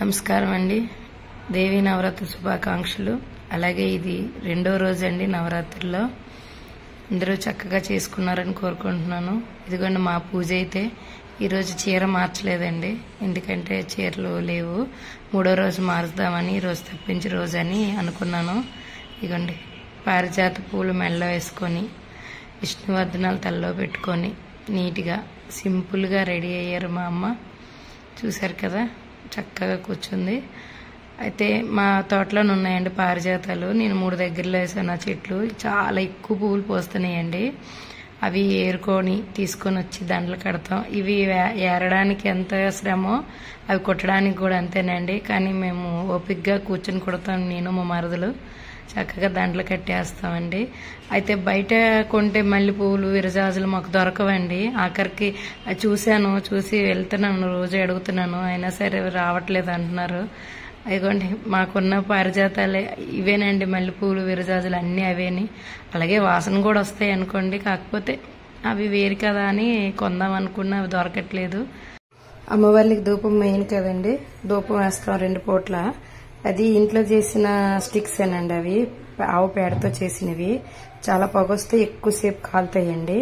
నమస్కారం అండి. దేవి నవరాత్రి శుభాకాంక్షలు. అలాగే ఇది రెండో రోజు అండి నవరాత్రిలో. అందరూ చక్కగా చేసుకున్నారని కోరుకుంటున్నాను. ఇదిగోండి మా పూజ అయితే ఈరోజు చీర మార్చలేదండి, ఎందుకంటే చీరలు లేవు. మూడో రోజు మారుద్దామని, ఈరోజు తప్పించి రోజు అని అనుకున్నాను. ఇదిగోండి పారిజాత పూలు మెడలో వేసుకొని, విష్ణువర్ధనాలు తలలో పెట్టుకొని నీట్గా సింపుల్గా రెడీ అయ్యారు మా అమ్మ. చూశారు కదా, చక్కగా కూర్చుంది. అయితే మా తోటలోనే ఉన్నాయండి పారిజాతాలు. నేను 3 దగ్గరలో వేసాను ఆ చెట్లు. చాలా ఎక్కువ పువ్వులు పోస్తున్నాయండి. అవి ఏరుకొని తీసుకొని వచ్చి దండలు కడతాం. ఇవి ఏరడానికి ఎంత శ్రమో అవి కుట్టడానికి కూడా అంతేనండి. కానీ మేము ఓపికగా కూర్చొని కుడతాం, నేను మా మరదలు. చక్కగా దండలు కట్టేస్తామండి. అయితే బయట కొంటే మల్లె పువ్వులు, విరజాజులు మాకు దొరకవండి. ఆఖరికి చూసి వెళ్తున్నాను, రోజు అడుగుతున్నాను, అయినా సరే రావట్లేదు అంటున్నారు. అదిగోండి మాకున్న పారిజాతాలే ఇవేనండి, మల్లె పువ్వులు, విరజాజులు అన్నీ అవేని. అలాగే వాసన కూడా వస్తాయి అనుకోండి, కాకపోతే అవి వేరు కదా అని కొందాం అనుకున్నా అవి దొరకట్లేదు. అమ్మవారికి ధూపం మెయిన్ కదండి, ధూపం వేస్తాం 2 పూట్ల. అది ఇంట్లో చేసిన స్టిక్స్ ఏనండి, అవి ఆవు పేడతో చేసినవి. చాలా పొగొస్తే ఎక్కువసేపు కాలుతాయండి.